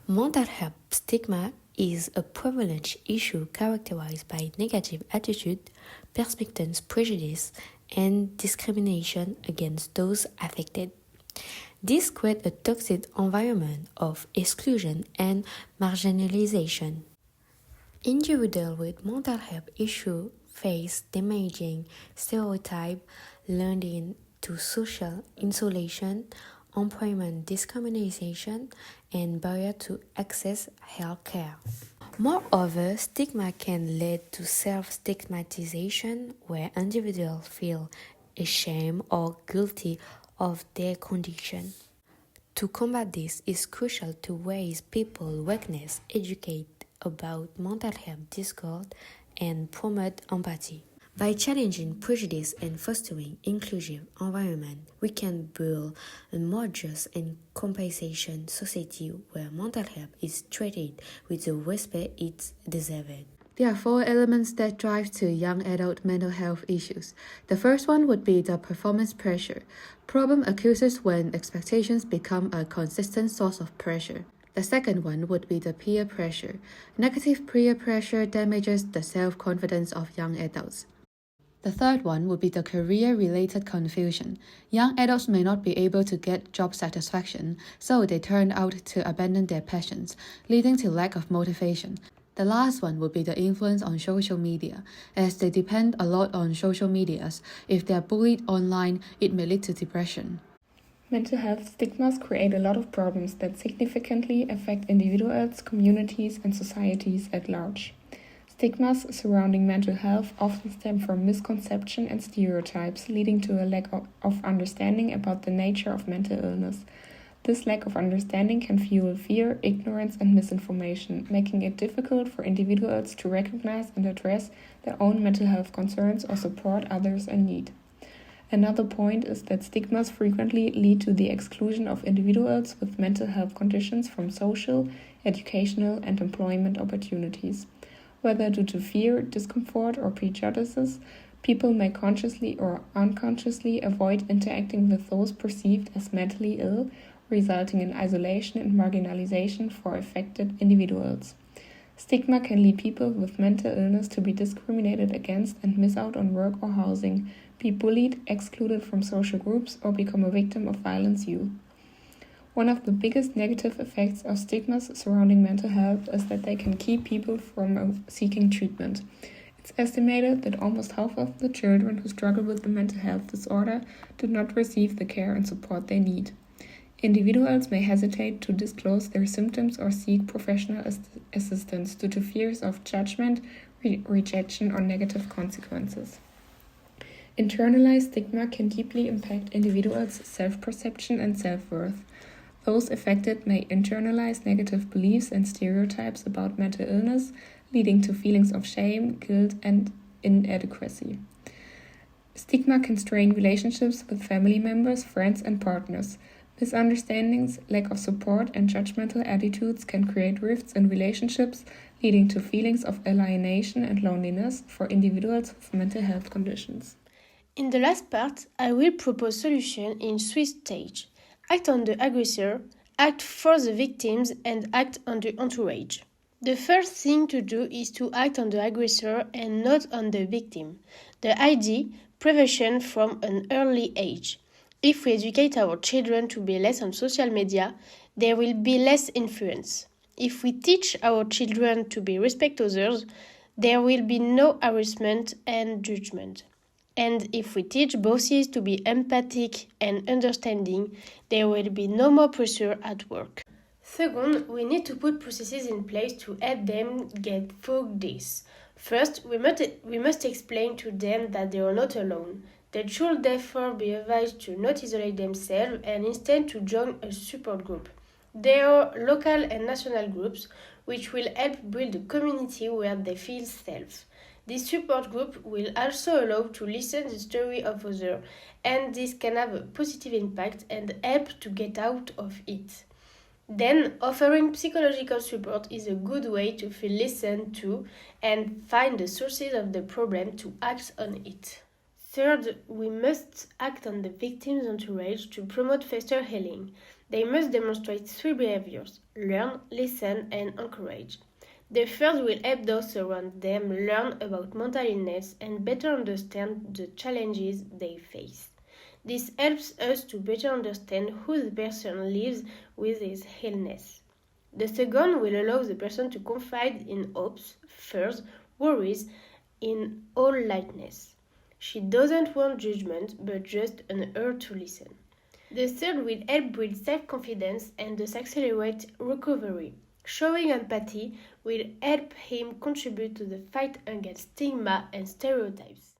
Mental health stigma is a prevalent issue characterized by negative attitude, persistence, prejudice, and discrimination against those affected. This creates a toxic environment of exclusion and marginalization. Individuals with mental health issues face damaging stereotypes, leading to social isolation, employment discrimination, and barrier to access health care. Moreover, stigma can lead to self-stigmatization where individuals feel ashamed or guilty of their condition. To combat this, it's crucial to raise people's awareness, educate about mental health discord, and promote empathy. By challenging prejudice and fostering inclusive environment, we can build a more just and compassionate society where mental health is treated with the respect it deserves. There are 4 elements that drive to young adult mental health issues. The first one would be the performance pressure. Problem occurs when expectations become a consistent source of pressure. The second one would be the peer pressure. Negative peer pressure damages the self-confidence of young adults. The third one would be the career-related confusion. Young adults may not be able to get job satisfaction, so they turn out to abandon their passions, leading to lack of motivation. The last one would be the influence on social media. As they depend a lot on social medias, if they are bullied online, it may lead to depression. Mental health stigmas create a lot of problems that significantly affect individuals, communities, and societies at large. Stigmas surrounding mental health often stem from misconception and stereotypes, leading to a lack of understanding about the nature of mental illness. This lack of understanding can fuel fear, ignorance, and misinformation, making it difficult for individuals to recognize and address their own mental health concerns or support others in need. Another point is that stigmas frequently lead to the exclusion of individuals with mental health conditions from social, educational, and employment opportunities. Whether due to fear, discomfort, or prejudices, people may consciously or unconsciously avoid interacting with those perceived as mentally ill, resulting in isolation and marginalization for affected individuals. Stigma can lead people with mental illness to be discriminated against and miss out on work or housing, be bullied, excluded from social groups, or become a victim of violence youth. One of the biggest negative effects of stigmas surrounding mental health is that they can keep people from seeking treatment. It's estimated that almost half of the children who struggle with a mental health disorder do not receive the care and support they need. Individuals may hesitate to disclose their symptoms or seek professional assistance due to fears of judgment, rejection, or negative consequences. Internalized stigma can deeply impact individuals' self-perception and self-worth. Those affected may internalize negative beliefs and stereotypes about mental illness, leading to feelings of shame, guilt, and inadequacy. Stigma can strain relationships with family members, friends, and partners. Misunderstandings, lack of support, and judgmental attitudes can create rifts in relationships, leading to feelings of alienation and loneliness for individuals with mental health conditions. In the last part, I will propose solutions in 3 stages. Act on the aggressor, act for the victims, and act on the entourage. The first thing to do is to act on the aggressor and not on the victim. The idea, prevention from an early age. If we educate our children to be less on social media, there will be less influence. If we teach our children to be respect others, there will be no harassment and judgment. And if we teach bosses to be empathic and understanding, there will be no more pressure at work. Second, we need to put processes in place to help them get through this. First, we must explain to them that they are not alone. They should therefore be advised to not isolate themselves and instead to join a support group. There are local and national groups which will help build a community where they feel safe. This support group will also allow to listen to the story of others, and this can have a positive impact and help to get out of it. Then, offering psychological support is a good way to feel listened to and find the sources of the problem to act on it. Third, we must act on the victim's entourage to promote faster healing. They must demonstrate 3 behaviors: learn, listen, and encourage. The first will help those around them learn about mental illness and better understand the challenges they face. This helps us to better understand who the person lives with his illness. The second will allow the person to confide in hopes, fears, worries in all lightness. She doesn't want judgment, but just an ear to listen. The third will help build self-confidence and thus accelerate recovery. Showing empathy will help him contribute to the fight against stigma and stereotypes.